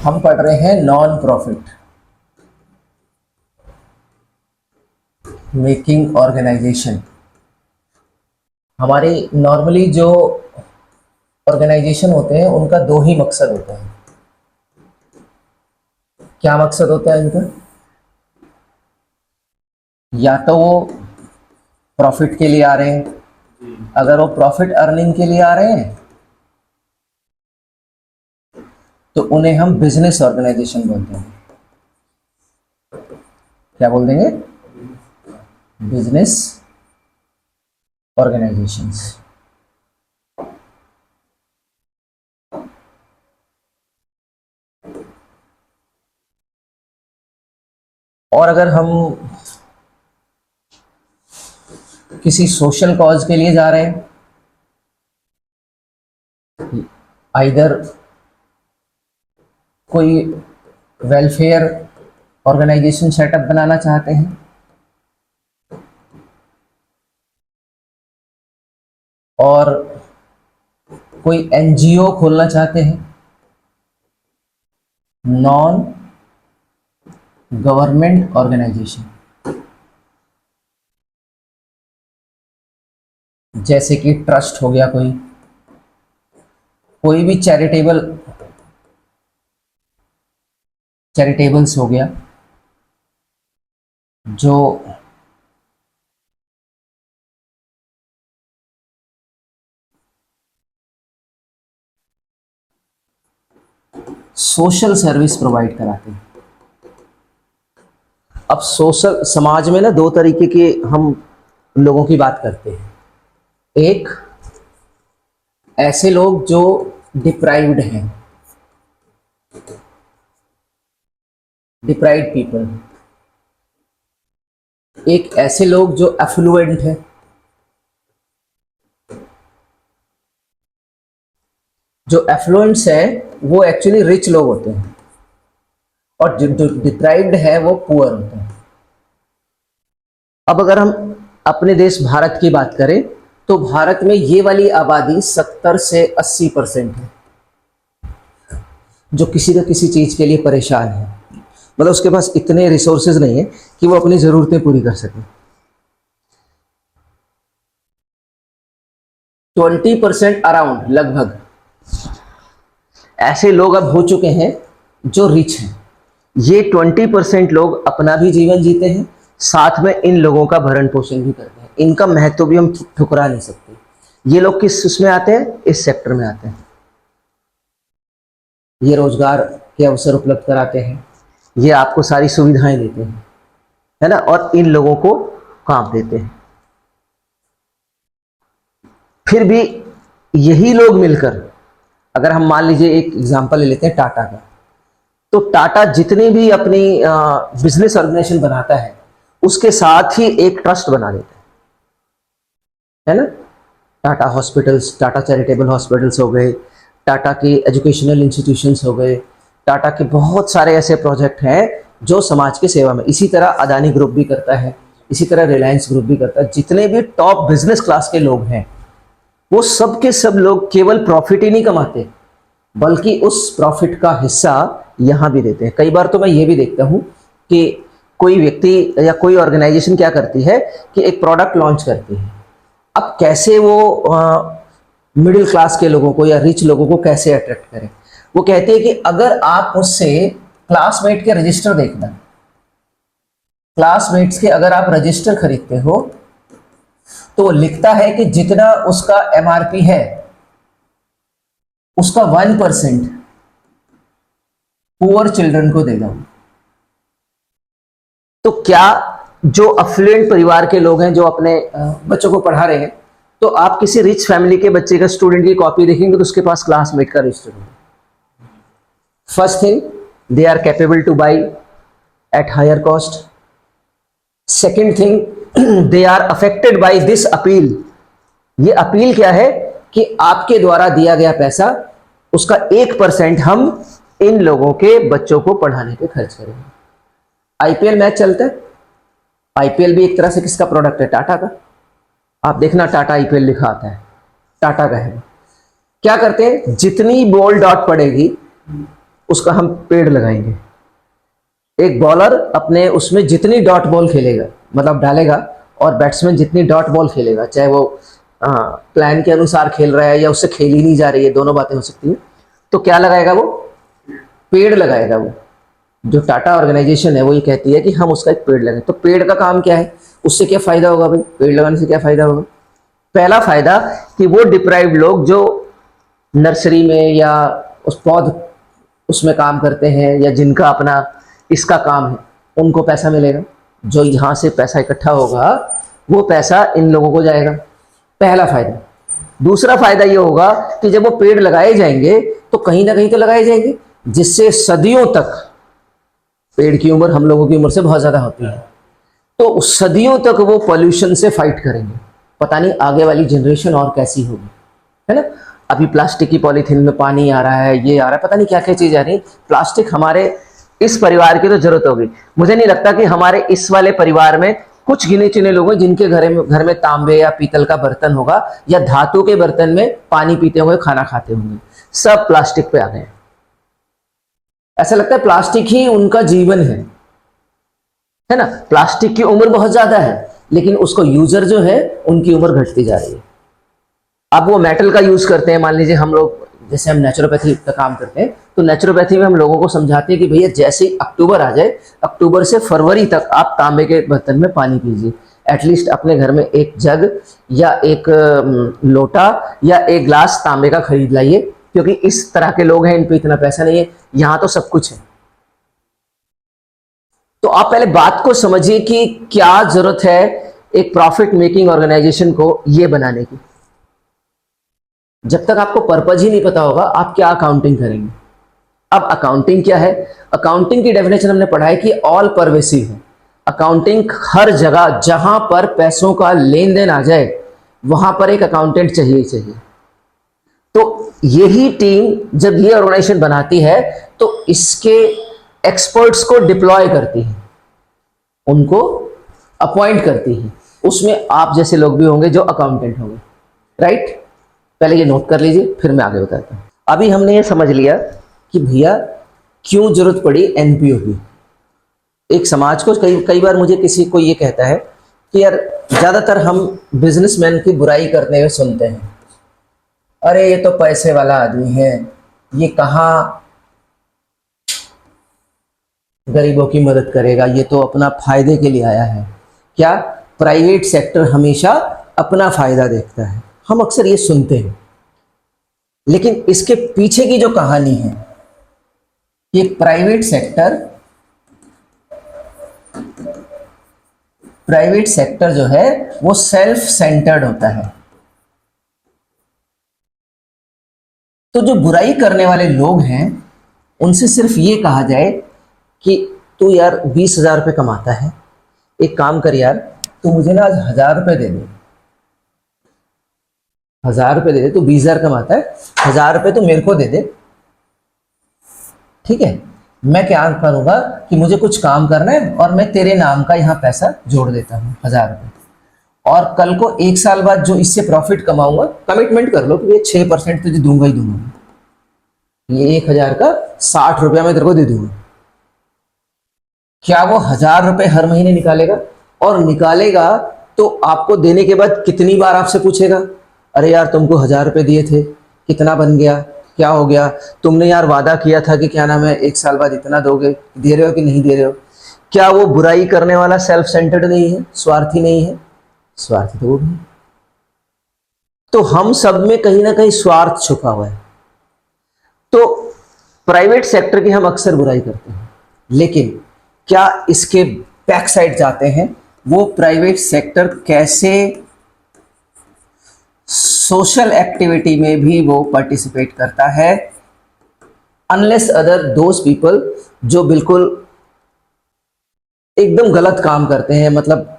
हम पढ़ रहे हैं नॉन प्रॉफिट मेकिंग ऑर्गेनाइजेशन। हमारे नॉर्मली जो ऑर्गेनाइजेशन होते हैं उनका दो ही मकसद होता है। क्या मकसद होता है इनका? या तो वो प्रॉफिट के लिए आ रहे हैं, अगर वो प्रॉफिट अर्निंग के लिए आ रहे हैं तो उन्हें हम बिजनेस ऑर्गेनाइजेशन बोलते हैं। क्या बोल देंगे? Business organisations. और अगर हम किसी सोशल कॉज के लिए जा रहे हैं, आइदर कोई वेलफेयर ऑर्गेनाइजेशन सेटअप बनाना चाहते हैं और कोई एनजीओ खोलना चाहते हैं, नॉन गवर्नमेंट ऑर्गेनाइजेशन, जैसे कि ट्रस्ट हो गया, कोई भी चैरिटेबल्स हो गया जो सोशल सर्विस प्रोवाइड कराते हैं। अब सोशल समाज में ना दो तरीके के हम लोगों की बात करते हैं। एक ऐसे लोग जो डिप्राइव्ड हैं, डिप्राइव्ड पीपल। एक ऐसे लोग जो एफ्लुएंट हैं। जो एफ्लुएंट्स है वो एक्चुअली रिच लोग होते हैं और जो डिप्राइव्ड है वो पुअर होते हैं। अब अगर हम अपने देश भारत की बात करें तो भारत में ये वाली आबादी 70 से 80% है जो किसी न किसी चीज के लिए परेशान है। मतलब उसके पास इतने रिसोर्सेज नहीं है कि वो अपनी जरूरतें पूरी कर सके। 20% अराउंड लगभग ऐसे लोग अब हो चुके हैं जो रिच हैं। ये 20% लोग अपना भी जीवन जीते हैं, साथ में इन लोगों का भरण पोषण भी करते हैं। इनका महत्व भी हम ठुकरा नहीं सकते। ये लोग किस उसमें आते हैं? इस सेक्टर में आते हैं। ये रोजगार के अवसर उपलब्ध कराते हैं, ये आपको सारी सुविधाएं देते हैं, है ना, और इन लोगों को काम देते हैं। फिर भी यही लोग मिलकर, अगर हम मान लीजिए एक एग्जांपल ले लेते हैं टाटा का, तो टाटा जितनी भी अपनी बिजनेस ऑर्गेनाइजेशन बनाता है उसके साथ ही एक ट्रस्ट बना देता है ना। Tata hospitals, Tata charitable hospitals हो गए, टाटा के एजुकेशनल इंस्टीट्यूशंस हो गए, टाटा के बहुत सारे ऐसे प्रोजेक्ट हैं जो समाज की सेवा में। इसी तरह अदानी ग्रुप भी करता है, इसी तरह रिलायंस ग्रुप भी करता है। जितने भी टॉप बिजनेस क्लास के लोग हैं वो सब के सब लोग केवल प्रॉफिट ही नहीं कमाते बल्कि उस प्रॉफिट का हिस्सा यहां भी देते हैं। कई बार तो मैं ये भी देखता हूं कि कोई व्यक्ति या कोई ऑर्गेनाइजेशन क्या करती है कि एक प्रोडक्ट लॉन्च करती है। अब कैसे वो मिडिल क्लास के लोगों को या रिच लोगों को कैसे अट्रैक्ट करें? वो कहती है कि अगर आप मुझसे क्लासमेट के रजिस्टर देखना, क्लासमेट्स के अगर आप रजिस्टर खरीदते हो तो लिखता है कि जितना उसका एमआरपी है उसका 1% पुअर चिल्ड्रन को देगा। तो क्या जो अफ्लुएंट परिवार के लोग हैं जो अपने बच्चों को पढ़ा रहे हैं, तो आप किसी रिच फैमिली के बच्चे का स्टूडेंट की कॉपी देखेंगे तो उसके पास क्लासमेट का रजिस्टर होगा। First thing, they are capable to buy at higher cost. Second thing, they are affected by this appeal. ये अपील क्या है कि आपके द्वारा दिया गया पैसा उसका 1% हम इन लोगों के बच्चों को पढ़ाने पे खर्च करेंगे। आईपीएल मैच चलता है, आईपीएल भी एक तरह से किसका प्रोडक्ट है? टाटा का। आप देखना टाटा आईपीएल लिखा आता है, टाटा का है। क्या करते हैं? जितनी बॉल डॉट पड़ेगी उसका हम पेड़ लगाएंगे। एक बॉलर अपने उसमें जितनी डॉट बॉल खेलेगा, मतलब डालेगा, और बैट्समैन जितनी डॉट बॉल खेलेगा, चाहे वो प्लान के अनुसार खेल रहा है या उससे खेली नहीं जा रही है, दोनों बातें हो सकती हैं, तो क्या लगाएगा वो? पेड़ लगाएगा। वो जो टाटा ऑर्गेनाइजेशन है वो ये कहती है कि हम उसका एक पेड़ लगाएं। तो पेड़ का काम क्या है? उससे क्या फायदा होगा भाई? पेड़ लगाने से क्या फायदा होगा? पहला फायदा कि वो डिप्राइव्ड लोग जो नर्सरी में या उस पौध उसमें काम करते हैं या जिनका अपना इसका काम है, उनको पैसा मिलेगा। जो यहाँ से पैसा इकट्ठा होगा वो पैसा इन लोगों को जाएगा, पहला फायदा। दूसरा फायदा ये होगा कि जब वो पेड़ लगाए जाएंगे तो कहीं ना कहीं तो लगाए जाएंगे, जिससे सदियों तक, पेड़ की उम्र हम लोगों की उम्र से बहुत ज्यादा होती है, तो सदियों तक वो पॉल्यूशन से फाइट करेंगे। पता नहीं आगे वाली जनरेशन और कैसी होगी, है ना। अभी प्लास्टिक की पॉलीथीन में पानी आ रहा है, ये आ रहा है, पता नहीं क्या क्या चीज आ रही। प्लास्टिक हमारे इस परिवार की तो जरूरत होगी। मुझे नहीं लगता कि हमारे इस वाले परिवार में कुछ गिने चुने लोग हैं जिनके घर में तांबे या पीतल का बर्तन होगा या धातु के बर्तन में पानी पीते होंगे, खाना खाते होंगे। सब प्लास्टिक पे आ गए। ऐसा लगता है प्लास्टिक ही उनका जीवन है ना। प्लास्टिक की उम्र बहुत ज्यादा है, लेकिन उसको यूजर जो है उनकी उम्र घटती जा रही है। अब वो मेटल का यूज करते हैं। मान लीजिए हम लोग, जैसे हम नेचुरोपैथी का काम करते हैं, तो नेचुरोपैथी में हम लोगों को समझाते हैं कि भैया जैसे ही अक्टूबर आ जाए, अक्टूबर से फरवरी तक आप तांबे के बर्तन में पानी पीजिए। एटलीस्ट अपने घर में एक जग या एक लोटा या एक ग्लास तांबे का खरीद लाइए, क्योंकि इस तरह के लोग हैं, इन पे इतना पैसा नहीं है। यहां तो सब कुछ है। तो आप पहले बात को समझिए कि क्या जरूरत है एक प्रॉफिट मेकिंग ऑर्गेनाइजेशन को ये बनाने की। जब तक आपको पर्पज ही नहीं पता होगा, आप क्या अकाउंटिंग करेंगे। अब अकाउंटिंग क्या है? अकाउंटिंग की डेफिनेशन हमने पढ़ा है कि ऑल परवेसिव है। अकाउंटिंग हर जगह जहां पर पैसों का लेन देन आ जाए, वहां पर एक अकाउंटेंट चाहिए ही चाहिए। तो यही टीम जब ये ऑर्गेनाइजेशन बनाती है तो इसके एक्सपर्ट्स को डिप्लॉय करती है, उनको अपॉइंट करती है। उसमें आप जैसे लोग भी होंगे जो अकाउंटेंट होंगे, राइट। पहले ये नोट कर लीजिए, फिर मैं आगे बताता हूं। अभी हमने ये समझ लिया कि भैया क्यों जरूरत पड़ी एनपीओ की। एक समाज को कई बार मुझे किसी को ये कहता है कि यार ज्यादातर हम बिजनेसमैन की बुराई करते हुए सुनते हैं, अरे ये तो पैसे वाला आदमी है, ये कहाँ गरीबों की मदद करेगा, ये तो अपना फायदे के लिए आया है। क्या? प्राइवेट सेक्टर हमेशा अपना फायदा देखता है। हम अक्सर ये सुनते हैं, लेकिन इसके पीछे की जो कहानी है, ये प्राइवेट सेक्टर जो है वो सेल्फ सेंटर्ड होता है। तो जो बुराई करने वाले लोग हैं उनसे सिर्फ ये कहा जाए कि तू यार 20,000 रुपये कमाता है, एक काम कर यार, तू मुझे ना आज 1,000 रुपये दे दे। 1,000 रुपये दे दे, तू 20,000 कमाता है, 1,000 रुपये तो मेरे को दे दे, ठीक है। मैं क्या करूंगा कि मुझे कुछ काम करना है और मैं तेरे नाम का यहाँ पैसा जोड़ देता हूँ 1,000 रुपये, और कल को 1 साल बाद जो इससे प्रॉफिट कमाऊंगा, कमिटमेंट कर लो कि ये 6% तुझे दूंगा ही दूंगा। ये 1,000 का 60 रुपया मैं तेरे को दे दूंगा। क्या वो 1,000 रुपये हर महीने निकालेगा? और निकालेगा तो आपको देने के बाद कितनी बार आपसे पूछेगा, अरे यार तुमको 1,000 रुपये दिए थे, कितना बन गया, क्या हो गया, तुमने यार वादा किया था कि क्या नाम है 1 साल बाद इतना दोगे, दे रहे हो कि नहीं दे रहे हो। क्या वो बुराई करने वाला सेल्फ सेंटर्ड नहीं है, स्वार्थी नहीं है? स्वार्थी तो वो भी। तो हम सब में कहीं ना कहीं स्वार्थ छुपा हुआ है। तो प्राइवेट सेक्टर की हम अक्सर बुराई करते हैं, लेकिन क्या इसके बैक साइड जाते हैं, वो प्राइवेट सेक्टर कैसे सोशल एक्टिविटी में भी वो पार्टिसिपेट करता है, अनलेस अदर दोज पीपल जो बिल्कुल एकदम गलत काम करते हैं, मतलब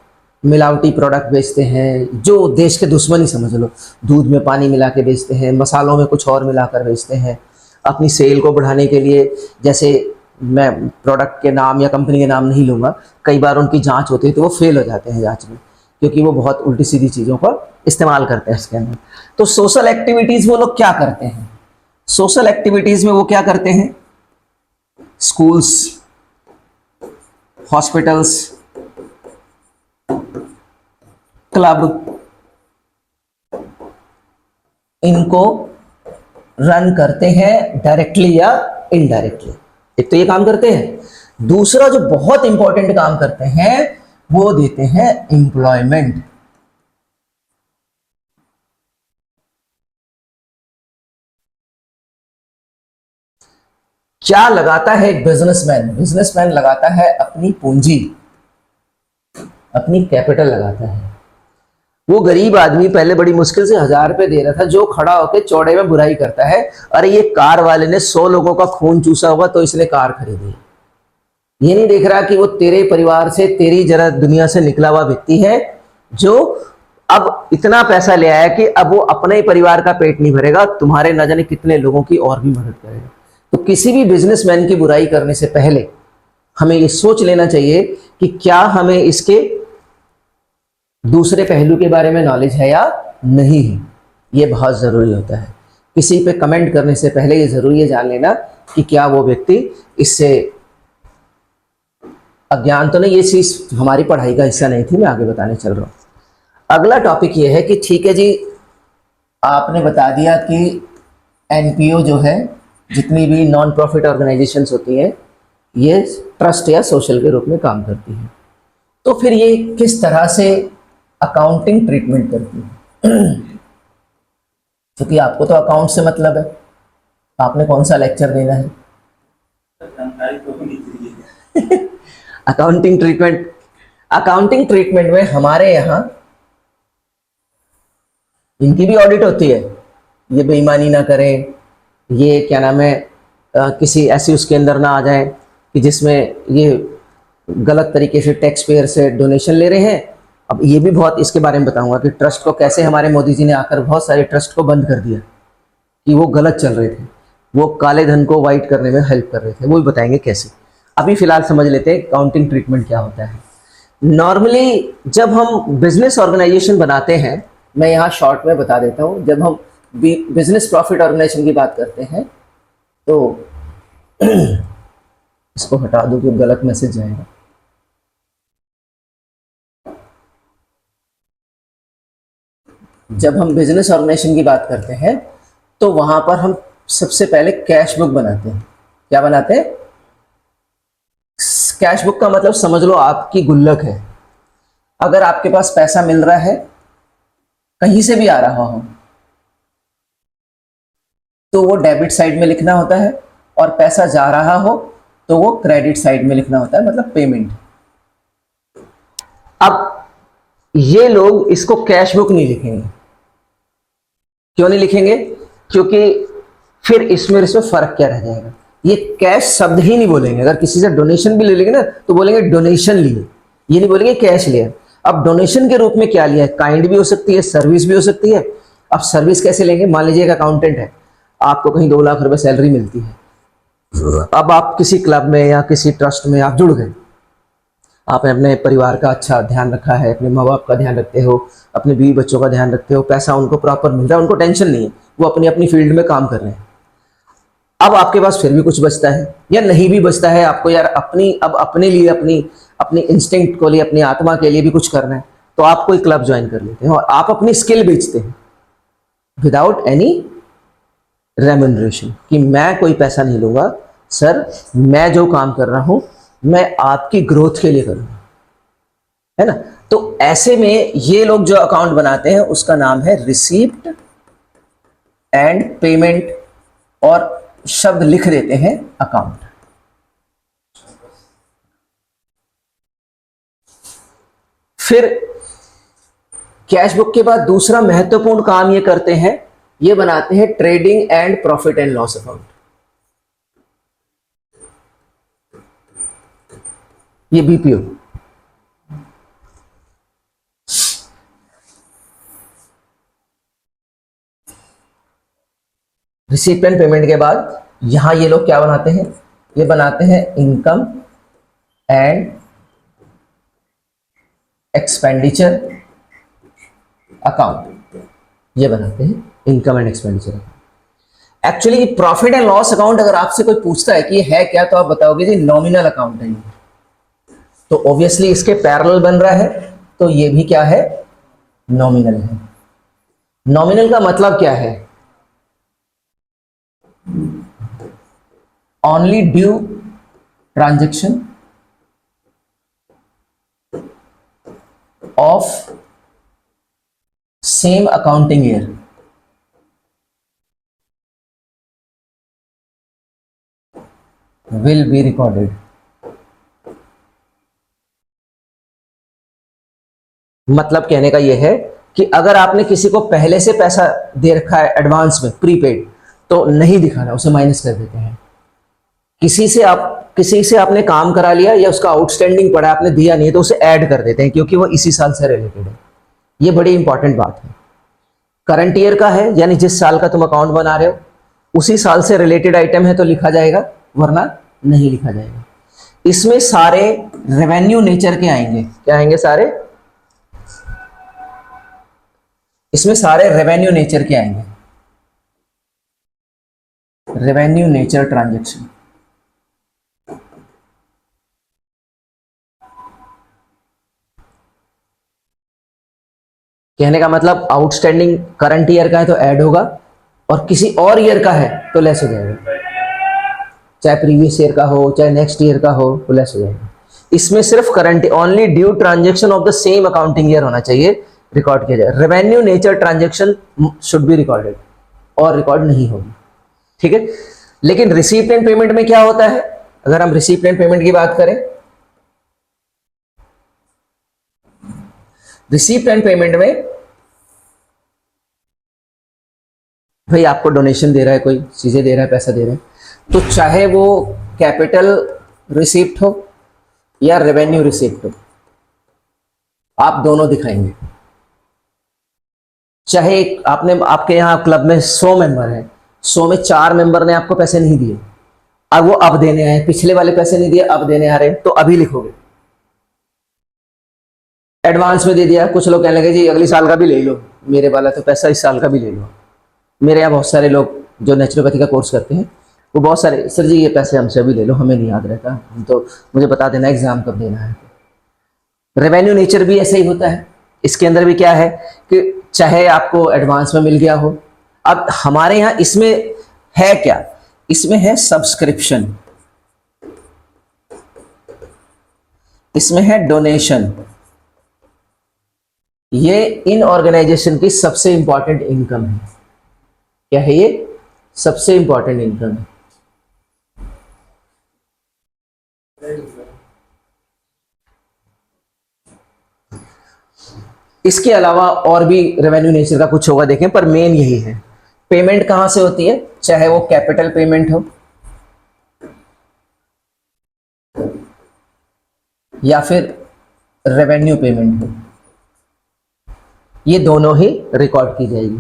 मिलावटी प्रोडक्ट बेचते हैं, जो देश के दुश्मन ही समझ लो। दूध में पानी मिला के बेचते हैं, मसालों में कुछ और मिलाकर बेचते हैं अपनी सेल को बढ़ाने के लिए। जैसे मैं प्रोडक्ट के नाम या कंपनी के नाम नहीं लूँगा, कई बार उनकी जांच होती है तो वो फेल हो जाते हैं जांच में, क्योंकि वो बहुत उल्टी सीधी चीज़ों का इस्तेमाल करते हैं इसके अंदर। तो सोशल एक्टिविटीज़ वो लोग क्या करते हैं? सोशल एक्टिविटीज़ में वो क्या करते हैं? स्कूल्स, हॉस्पिटल्स, क्लब, इनको रन करते हैं डायरेक्टली या इनडायरेक्टली। एक तो ये काम करते हैं, दूसरा जो बहुत इंपॉर्टेंट काम करते हैं वो देते हैं एम्प्लॉयमेंट। क्या लगाता है एक बिजनेसमैन? बिजनेसमैन लगाता है अपनी पूंजी, अपनी कैपिटल लगाता है। वो गरीब आदमी पहले बड़ी मुश्किल से 1000 रुपए दे रहा था, जो खड़ा होकर चौड़े में बुराई करता है, अरे ये कार वाले ने 100 लोगों का खून चूसा होगा तो इसने कार खरीदी। ये नहीं देख रहा कि वो तेरे परिवार से, तेरी जरा दुनिया से निकला हुआ व्यक्ति है, जो अब इतना पैसा ले आया कि अब वो अपने ही परिवार का पेट नहीं भरेगा, तुम्हारे न जाने कितने लोगों की और भी मदद करेगा। तो किसी भी बिजनेसमैन की बुराई करने से पहले हमें ये सोच लेना चाहिए कि क्या हमें इसके दूसरे पहलू के बारे में नॉलेज है या नहीं है। ये बहुत जरूरी होता है। किसी पे कमेंट करने से पहले ये जरूरी है जान लेना कि क्या वो व्यक्ति इससे अज्ञान तो नहीं। ये चीज हमारी पढ़ाई का हिस्सा नहीं थी, मैं आगे बताने चल रहा हूं। अगला टॉपिक ये है कि ठीक है जी, आपने बता दिया कि एनपीओ जो है, जितनी भी नॉन प्रॉफिट ऑर्गेनाइजेशंस होती हैं, ये ट्रस्ट या सोशल के रूप में काम करती हैं। तो फिर ये किस तरह से अकाउंटिंग ट्रीटमेंट करती है? क्योंकि आपको तो अकाउंट से मतलब है, आपने कौन सा लेक्चर देना है? Accounting treatment. अकाउंटिंग ट्रीटमेंट में हमारे यहाँ इनकी भी ऑडिट होती है, ये बेईमानी ना करें, ये क्या नाम है, किसी ऐसी उसके अंदर ना आ जाए कि जिसमें ये गलत तरीके से टैक्स पेयर से डोनेशन ले रहे हैं। अब ये भी बहुत इसके बारे में बताऊंगा कि ट्रस्ट को कैसे हमारे मोदी जी ने आकर बहुत सारे ट्रस्ट को बंद कर दिया कि वो गलत चल रहे थे, वो काले धन को वाइट करने में हेल्प कर रहे थे, वो भी बताएंगे कैसे। अभी फिलहाल समझ लेते हैं अकाउंटिंग ट्रीटमेंट क्या होता है। नॉर्मली जब हम बिजनेस ऑर्गेनाइजेशन बनाते हैं, मैं यहाँ शॉर्ट में बता देता हूँ, जब हम बिजनेस प्रॉफिट ऑर्गेनाइजेशन की बात करते हैं तो इसको हटा दो कि गलत मैसेज जाएगा। जब हम बिजनेस ऑर्गेनाइजेशन की बात करते हैं तो वहां पर हम सबसे पहले कैश बुक बनाते हैं। क्या बनाते हैं? कैश बुक का मतलब समझ लो आपकी गुल्लक है। अगर आपके पास पैसा मिल रहा है, कहीं से भी आ रहा हो, तो वो डेबिट साइड में लिखना होता है, और पैसा जा रहा हो तो वो क्रेडिट साइड में लिखना होता है, मतलब पेमेंट। अब ये लोग इसको कैश बुक नहीं लिखेंगे। क्यों नहीं लिखेंगे? क्योंकि फिर इसमें फर्क क्या रह जाएगा? ये कैश शब्द ही नहीं बोलेंगे। अगर किसी से डोनेशन भी ले लेंगे ना तो बोलेंगे डोनेशन लिए, ये नहीं बोलेंगे कैश लिया। अब डोनेशन के रूप में क्या लिया है? काइंड भी हो सकती है, सर्विस भी हो सकती है। अब सर्विस कैसे लेंगे? मान लीजिए एक अकाउंटेंट है, आपको कहीं 2 लाख रुपए सैलरी मिलती है, अब आप किसी क्लब में या किसी ट्रस्ट में आप जुड़ गए, आपने अपने परिवार का अच्छा ध्यान रखा है, अपने माँ बाप का ध्यान रखते हो, अपने बीवी बच्चों का ध्यान रखते हो, पैसा उनको प्रॉपर मिल रहा है, उनको टेंशन नहीं है, वो अपनी अपनी फील्ड में काम कर रहे हैं। अब आपके पास फिर भी कुछ बचता है या नहीं भी बचता है, आपको यार अपनी अब अपने लिए, अपनी अपनी इंस्टिंक्ट को लिए, अपनी आत्मा के लिए भी कुछ करना है, तो आप कोई क्लब ज्वाइन कर लेते हैं और आप अपनी स्किल बेचते हैं विदाउट एनी रेम्यूनरेशन, कि मैं कोई पैसा नहीं लूंगा सर, मैं जो काम कर रहा हूं मैं आपकी ग्रोथ के लिए करूंगा, है ना। तो ऐसे में ये लोग जो अकाउंट बनाते हैं उसका नाम है रिसीप्ट एंड पेमेंट, और शब्द लिख देते हैं अकाउंट। फिर कैश बुक के बाद दूसरा महत्वपूर्ण काम ये करते हैं, ये बनाते हैं trading and profit and loss account. ये बीपीओ। रिसीप्ट एंड पेमेंट के बाद यहां ये लोग क्या बनाते हैं? ये बनाते हैं इनकम एंड एक्सपेंडिचर अकाउंट। ये बनाते हैं income and expenditure account. Actually profit and loss account अगर आपसे कोई पूछता है कि ये है क्या, तो आप बताओगे जी नॉमिनल अकाउंट है ये। तो ऑब्वियसली इसके पैरेलल बन रहा है, तो ये भी क्या है, नॉमिनल है। नॉमिनल का मतलब क्या है, only due transaction of same accounting year. Will be recorded. मतलब कहने का यह है कि अगर आपने किसी को पहले से पैसा दे रखा है एडवांस में, प्रीपेड, तो नहीं दिखाना, उसे माइनस कर देते हैं। किसी से आपने काम करा लिया या उसका आउटस्टैंडिंग पड़ा, आपने दिया नहीं, तो उसे ऐड कर देते हैं क्योंकि वो इसी साल से रिलेटेड है। ये बड़ी इंपॉर्टेंट बात है। करंट ईयर का है, यानी जिस साल का तुम अकाउंट बना रहे हो उसी साल से रिलेटेड आइटम है तो लिखा जाएगा, वरना नहीं लिखा जाएगा। इसमें सारे रेवेन्यू नेचर के आएंगे। क्या आएंगे सारे? इसमें सारे रेवेन्यू नेचर के आएंगे, रेवेन्यू नेचर ट्रांजैक्शन। कहने का मतलब आउटस्टैंडिंग करंट ईयर का है तो ऐड होगा, और किसी और ईयर का है तो लेस हो जाएगा। चाहे प्रीवियस ईयर का हो, चाहे नेक्स्ट ईयर का हो, तो लेस हो जाएगा। इसमें सिर्फ current, only due transaction of the same accounting year होना चाहिए, रिकॉर्ड किया जाए। Revenue nature transaction should be recorded, और रिकॉर्ड नहीं होगी। ठीक है। लेकिन रिसीप्ट एंड पेमेंट में क्या होता है? अगर हम रिसीप्ट एंड पेमेंट की बात करें, रिसीप्ट एंड पेमेंट में भाई आपको डोनेशन दे रहा है, कोई चीजें दे रहा है, पैसा दे रहा है, तो चाहे वो कैपिटल रिसीप्ट हो या रेवेन्यू रिसीप्ट हो, आप दोनों दिखाएंगे। चाहे आपने, आपके यहां क्लब में 100 मेंबर है, 100 में 4 मेंबर ने आपको पैसे नहीं दिए, अब वो अब देने आए, पिछले वाले पैसे नहीं दिए अब देने आ रहे हैं, तो अभी लिखोगे। एडवांस में दे दिया, कुछ लोग कहने लगे जी अगले साल का भी ले लो, मेरे वाला तो पैसा इस साल का भी ले लो। मेरे यहाँ बहुत सारे लोग जो नेचुरोपैथी का कोर्स करते हैं, वो बहुत सारे, सर जी ये पैसे हमसे अभी ले लो, हमें नहीं याद रहता, हम तो, मुझे बता देना एग्जाम कब देना है। रेवेन्यू नेचर भी ऐसे ही होता है। इसके अंदर भी क्या है कि चाहे आपको एडवांस में मिल गया हो, अब हमारे यहाँ इसमें है क्या, इसमें है सब्सक्रिप्शन, इसमें है डोनेशन। ये इन ऑर्गेनाइजेशन की सबसे इंपॉर्टेंट इनकम है। क्या है ये? सबसे इंपॉर्टेंट इनकम है। इसके अलावा और भी रेवेन्यू नेचर का कुछ होगा देखें, पर मेन यही है। पेमेंट कहां से होती है? चाहे वो कैपिटल पेमेंट हो या फिर रेवेन्यू पेमेंट हो, ये दोनों ही रिकॉर्ड की जाएगी।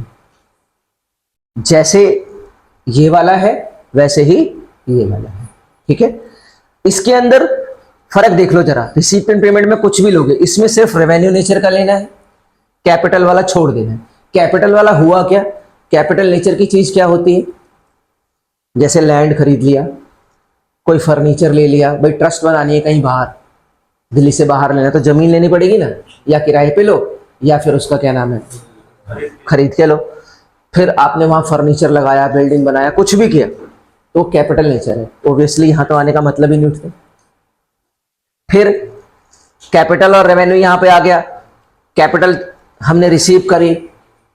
जैसे ये वाला है वैसे ही ये वाला है। ठीक है। इसके अंदर फर्क देख लो जरा। रिसीप्ट एंड पेमेंट में कुछ भी लोगे, इसमें सिर्फ रेवेन्यू नेचर का लेना है, कैपिटल वाला छोड़ देना है। कैपिटल वाला हुआ क्या? कैपिटल नेचर की चीज क्या होती है? जैसे लैंड खरीद लिया, कोई फर्नीचर ले लिया, भाई ट्रस्ट बनानी है कहीं बाहर, दिल्ली से बाहर लेना, तो जमीन लेनी पड़ेगी ना, या किराए पे लो या फिर उसका क्या नाम है, खरीद के लो। फिर आपने वहां फर्नीचर लगाया, बिल्डिंग बनाया, कुछ भी किया, तो कैपिटल नेचर है। ऑब्वियसली यहां तो आने का मतलब ही नहीं उठते। फिर कैपिटल और रेवेन्यू यहां पे आ गया। कैपिटल हमने रिसीव करी,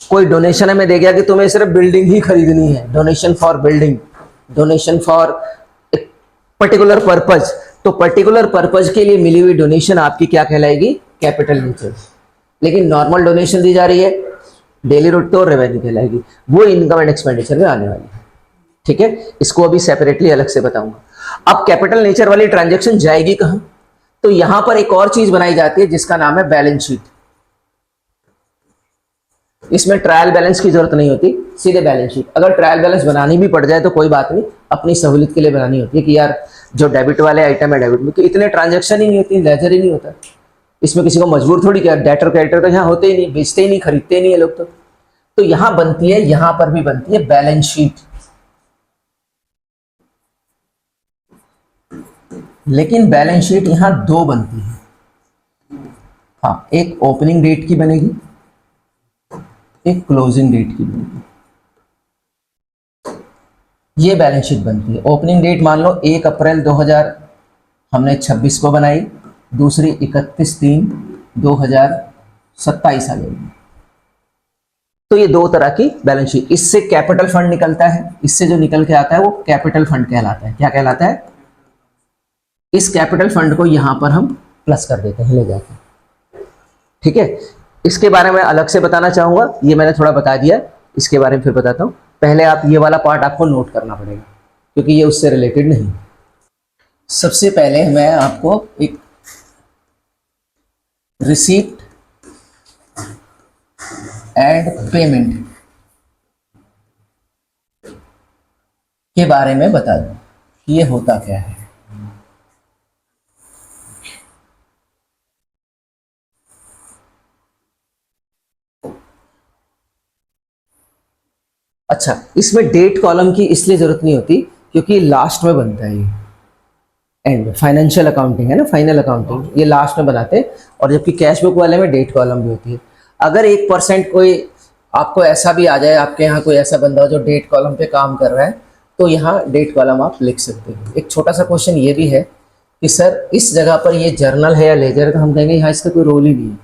कोई डोनेशन हमें दे गया कि तुम्हें सिर्फ बिल्डिंग ही खरीदनी है, donation for building, donation for particular purpose, तो पर्टिकुलर पर्पज के लिए मिली हुई डोनेशन आपकी क्या कहलाएगी? Capital nature. लेकिन नॉर्मल डोनेशन दी जा रही है डेली रूट, तो रेवेन्यू कहलाएगी, वो इनकम एंड एक्सपेंडिचर में आने वाली है। ठीक है। इसको अभी सेपरेटली अलग से बताऊंगा। अब कैपिटल नेचर वाली ट्रांजैक्शन जाएगी कहां? तो यहां पर एक और चीज बनाई जाती है जिसका नाम है बैलेंस शीट। इसमें ट्रायल बैलेंस की जरूरत नहीं होती, सीधे बैलेंस शीट। अगर ट्रायल बैलेंस बनानी भी पड़ जाए तो कोई बात नहीं, अपनी सहूलियत के लिए बनानी होती है कि यार जो डेबिट वाले आइटम है डेबिट में, तो इतने ट्रांजैक्शन ही नहीं होती, लेजर ही नहीं होता, इसमें किसी को मजबूर थोड़ी किया। डेटर क्रेडिटर तो यहाँ होते ही नहीं, बेचते ही नहीं, खरीदते ही नहीं है लोग। तो यहां बनती है, यहां पर भी बनती है बैलेंस शीट। लेकिन बैलेंस शीट यहाँ दो बनती है। हाँ, एक ओपनिंग डेट की बनेगी, एक क्लोजिंग डेट की बनेगी। ये बैलेंस शीट बनती है। ओपनिंग डेट मान लो 1 अप्रैल 2000 हमने 26 को बनाई, दूसरी 31/3/2027 आ गई। तो ये दो तरह की बैलेंस शीट। इससे कैपिटल फंड निकलता है, इससे जो निकल के आता है वो कैपिटल फंड कहलाता है। क्या कहलाता है? इस कैपिटल फंड को यहां पर हम प्लस कर देते हैं ले जाकर। ठीक है, इसके बारे में अलग से बताना चाहूंगा, ये मैंने थोड़ा बता दिया, इसके बारे में फिर बताता हूं। पहले आप ये वाला पार्ट आपको नोट करना पड़ेगा क्योंकि ये उससे रिलेटेड नहीं। सबसे पहले मैं आपको एक रिसीप्ट एंड पेमेंट के बारे में बता दूं, ये होता क्या है। अच्छा, इसमें डेट कॉलम की इसलिए जरूरत नहीं होती क्योंकि लास्ट में बनता है ये, एंड में। फाइनेंशियल अकाउंटिंग है ना, फाइनल अकाउंटिंग, ये लास्ट में बनाते हैं। और जबकि कैश बुक वाले में डेट कॉलम भी होती है। अगर 1% कोई आपको ऐसा भी आ जाए, आपके यहाँ कोई ऐसा बंदा हो जो डेट कॉलम पे काम कर रहा है, तो यहाँ डेट कॉलम आप लिख सकते हो। एक छोटा सा क्वेश्चन ये भी है कि सर इस जगह पर ये जर्नल है या लेजर है, तो हम कहेंगे यहाँ इसका कोई रोल ही नहीं है,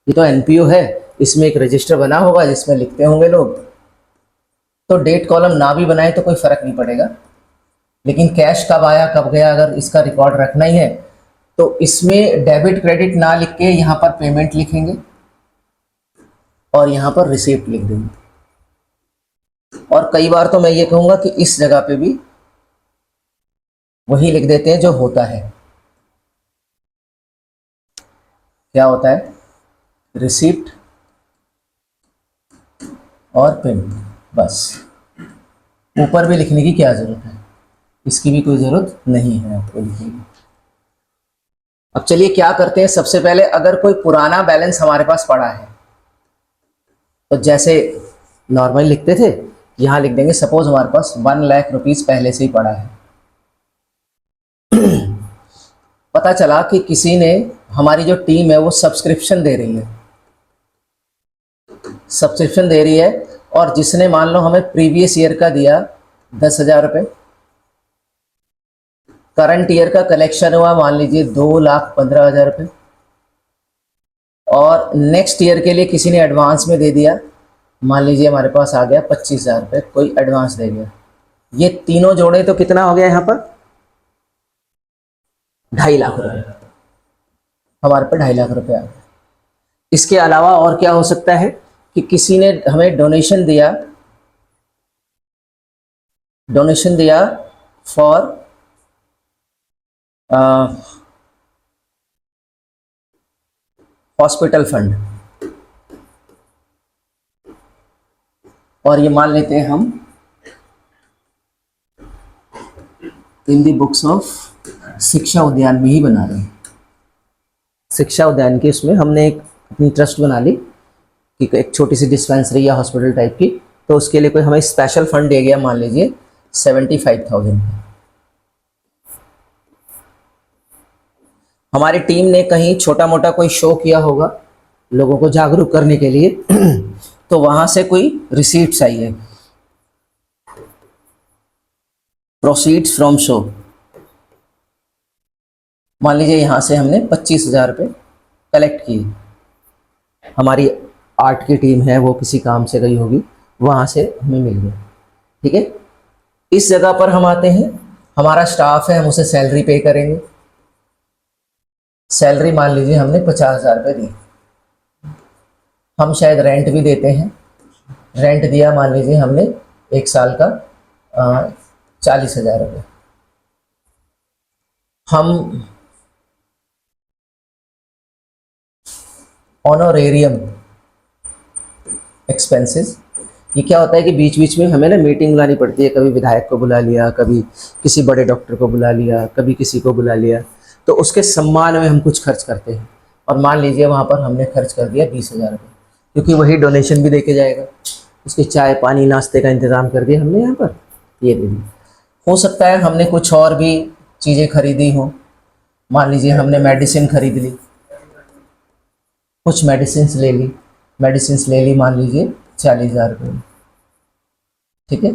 ये तो एनपीओ है, इसमें एक रजिस्टर बना होगा जिसमें लिखते होंगे लोग। तो डेट कॉलम ना भी बनाए तो कोई फर्क नहीं पड़ेगा। लेकिन कैश कब आया कब गया अगर इसका रिकॉर्ड रखना ही है, तो इसमें डेबिट क्रेडिट ना लिख के यहाँ पर पेमेंट लिखेंगे और यहाँ पर रिसीप्ट लिख देंगे। और कई बार तो मैं ये कहूँगा कि इस जगह पे भी वही लिख देते हैं जो होता है। क्या होता है? रिसीप्ट और पेमेंट, बस। ऊपर भी लिखने की क्या जरूरत है, इसकी भी कोई जरूरत नहीं है आपको लिखने की। अब चलिए क्या करते हैं, सबसे पहले अगर कोई पुराना बैलेंस हमारे पास पड़ा है तो जैसे नॉर्मल लिखते थे, यहां लिख देंगे सपोज हमारे पास 1 लाख रुपीज पहले से ही पड़ा है। पता चला कि किसी ने, हमारी जो टीम है वो सब्सक्रिप्शन दे रही है, सब्सक्रिप्शन दे रही है, और जिसने मान लो हमें प्रीवियस ईयर का दिया 10,000 रुपये, करंट ईयर का कलेक्शन हुआ मान लीजिए 2,15,000 रुपये, और नेक्स्ट ईयर के लिए किसी ने एडवांस में दे दिया, मान लीजिए हमारे पास आ गया 25,000 रुपये, कोई एडवांस दे गया। ये तीनों जोड़े तो कितना हो गया यहाँ पर? 2.5 लाख रुपये, हमारे पर 2.5 लाख रुपये आ गए। इसके अलावा और क्या हो सकता है कि किसी ने हमें डोनेशन दिया फॉर हॉस्पिटल फंड, और ये मान लेते हैं हम इन दी बुक्स ऑफ शिक्षा उद्यान में ही बना रहे हैं। शिक्षा उद्यान की उसमें हमने एक अपनी ट्रस्ट बना ली कि एक छोटी सी डिस्पेंसरी या हॉस्पिटल टाइप की, तो उसके लिए कोई हमें स्पेशल फंड दे गया, मान लीजिए 75,000। हमारी टीम ने कहीं छोटा मोटा कोई शो किया होगा लोगों को जागरूक करने के लिए, तो वहां से कोई रिसीट्स आई है, प्रोसीड्स फ्रॉम शो। मान लीजिए यहां से हमने 25,000 रुपये कलेक्ट किए, हमारी आर्ट की टीम है वो किसी काम से गई होगी, वहां से हमें मिल गया। ठीक है, इस जगह पर हम आते हैं, हमारा स्टाफ है, हम उसे सैलरी पे करेंगे। सैलरी मान लीजिए हमने 50,000 रुपये दी, हम शायद रेंट भी देते हैं, रेंट दिया मान लीजिए हमने 1 साल का 40,000 रुपये। हम ऑनोरेरियम एक्सपेंसेस, ये क्या होता है कि बीच बीच में हमें ना मीटिंग बुलानी पड़ती है, कभी विधायक को बुला लिया, कभी किसी बड़े डॉक्टर को बुला लिया, कभी किसी को बुला लिया, तो उसके सम्मान में हम कुछ खर्च करते हैं। और मान लीजिए वहाँ पर हमने खर्च कर दिया 20,000 रुपये, क्योंकि वही डोनेशन भी देके जाएगा, उसके चाय पानी नाश्ते का इंतज़ाम कर दिया हमने यहाँ पर, ये दे दिया। हो सकता है हमने कुछ और भी चीज़ें खरीदी हो, मान लीजिए हमने मेडिसिन खरीद ली, कुछ मेडिसिन ले ली मान लीजिए 40,000 रुपये, ठीक है।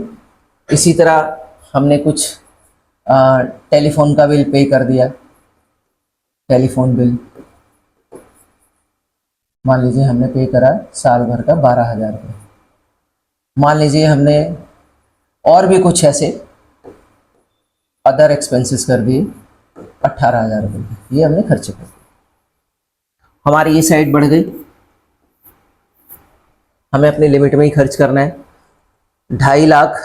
इसी तरह हमने कुछ टेलीफोन का बिल पे कर दिया, टेलीफोन बिल मान लीजिए हमने पे करा साल भर का 12,000 रुपये। मान लीजिए हमने और भी कुछ ऐसे अदर एक्सपेंसेस कर दिए 18,000 रुपये, ये हमने खर्चे कर दिए। हमारी ये साइड बढ़ गई, हमें अपनी लिमिट में ही खर्च करना है। 2.5 लाख,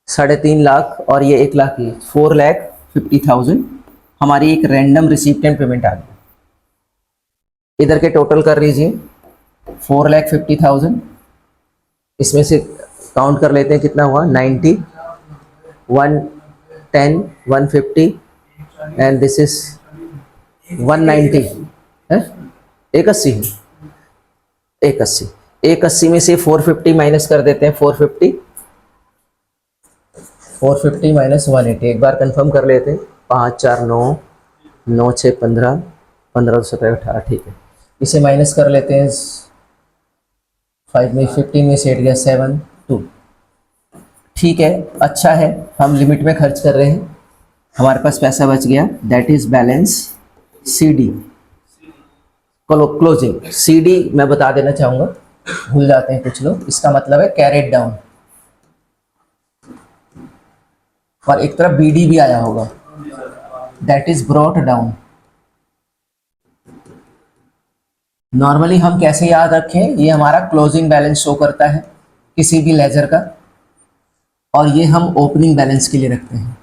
3.5 लाख और ये 1 लाख, ये 4,50,000 हमारी एक रैंडम रिसीप्ट एंड पेमेंट आ गई। इधर के टोटल कर लीजिए 4,50,000, इसमें से काउंट कर लेते हैं कितना हुआ, 90, 110, 150 एंड दिस इज 190 है, 180 है, 180, 180 में से 450 माइनस कर देते हैं, 450 माइनस 180, एक बार कंफर्म कर लेते हैं, 5 4 9, 9 6 15, 15 17 18, ठीक है। इसे माइनस कर लेते हैं, 5 में 15 में से 8 गया 7 2, ठीक है, अच्छा है, हम लिमिट में खर्च कर रहे हैं, हमारे पास पैसा बच गया, that is balance CD closing. CD मैं बता देना चाहूँगा, भूल जाते हैं कुछ लोग, इसका मतलब है कैरेड डाउन, और एक तरफ BD भी आया होगा, that is brought down. Normally हम कैसे याद रखें, ये हमारा क्लोजिंग बैलेंस शो करता है किसी भी लेजर का, और ये हम ओपनिंग बैलेंस के लिए रखते हैं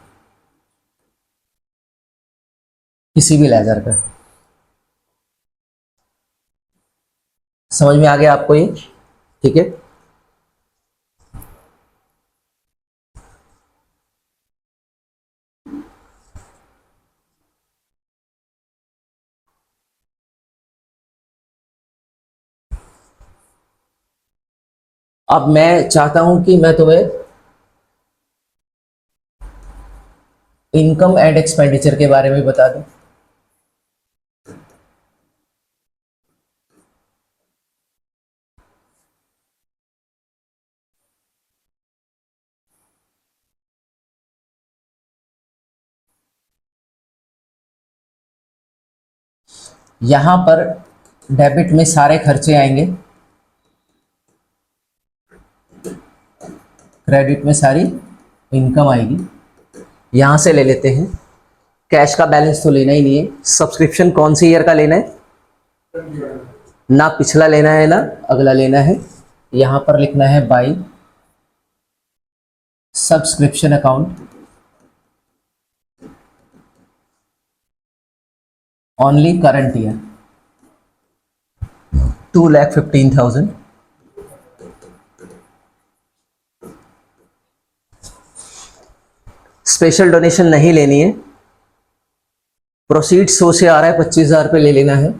किसी भी लेजर का। समझ में आ गया आपको ये, ठीक है। अब मैं चाहता हूं कि मैं तुम्हें इनकम एंड एक्सपेंडिचर के बारे में बता दूं। यहां पर डेबिट में सारे खर्चे आएंगे, क्रेडिट में सारी इनकम आएगी। यहां से ले लेते हैं, कैश का बैलेंस तो लेना ही नहीं है। सब्सक्रिप्शन कौन सी ईयर का लेना है, ना पिछला लेना है ना अगला लेना है। यहां पर लिखना है by subscription account only current year 2,15,000। Special donation नहीं लेनी है, प्रोसीड 100 से आ रहा है, 25,000 रुपये ले लेना है।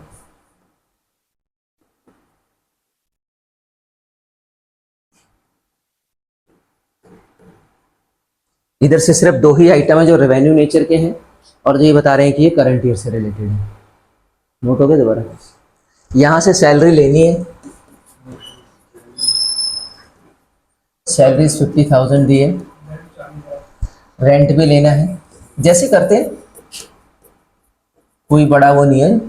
इधर से सिर्फ 2 ही आइटम है जो रेवेन्यू नेचर के हैं और जो ये बता रहे हैं कि ये करंट ईयर से रिलेटेड है। नोट हो गया दोबारा। यहां से सैलरी लेनी है, सैलरी 50,000 दी है, रेंट भी लेना है, जैसे करते हैं, कोई बड़ा वो नहीं है।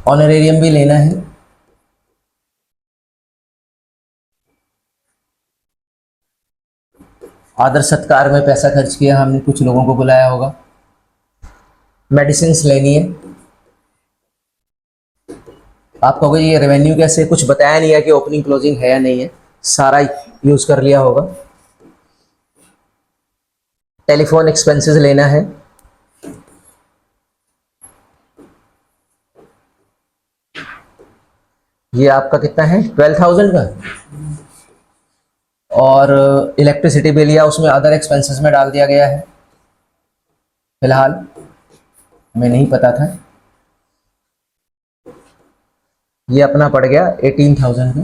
ऑनरेरियम भी लेना है, आदर सत्कार में पैसा खर्च किया हमने, कुछ लोगों को बुलाया होगा। मेडिसिन लेनी है। आप कहोगे ये रेवेन्यू कैसे, कुछ बताया नहीं है कि ओपनिंग क्लोजिंग है या नहीं है, सारा यूज कर लिया होगा। टेलीफोन एक्सपेंसेस लेना है, ये आपका कितना है 12,000 का, और इलेक्ट्रिसिटी बिल या उसमें अदर एक्सपेंसेस में डाल दिया गया है, फिलहाल हमें नहीं पता था। ये अपना पड़ गया 18,000 का।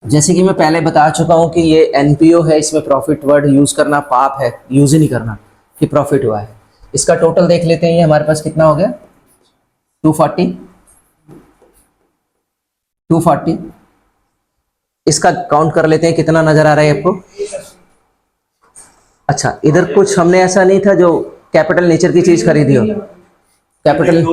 जैसे कि मैं पहले बता चुका हूं कि ये एनपीओ है, इसमें प्रॉफिट वर्ड यूज करना पाप है, यूज ही नहीं करना कि प्रॉफिट हुआ है। इसका टोटल देख लेते हैं, ये हमारे पास कितना हो गया 240। 240 इसका काउंट कर लेते हैं, कितना नजर आ रहा है आपको? अच्छा, इधर कुछ हमने ऐसा नहीं था जो कैपिटल नेचर की चीज खरीदी हो? कैपिटल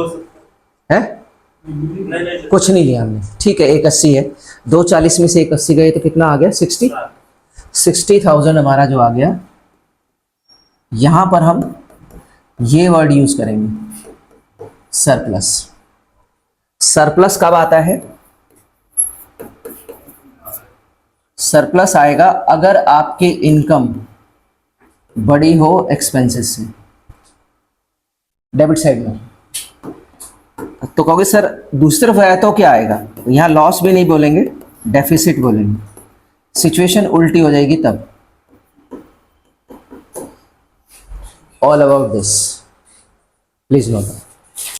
है कुछ नहीं लिया हमने, ठीक है। 180 है, 240 में से 180 गए तो कितना आ गया 60,000 हमारा जो आ गया। यहां पर हम ये वर्ड यूज करेंगे सरप्लस। सरप्लस कब आता है? सरप्लस आएगा अगर आपकी इनकम बड़ी हो एक्सपेंसेस से, डेबिट साइड में। तो कहोगे सर दूसरी तरफ आया तो क्या आएगा? यहां लॉस भी नहीं बोलेंगे, डेफिसिट बोलेंगे, सिचुएशन उल्टी हो जाएगी तब। All about this please note.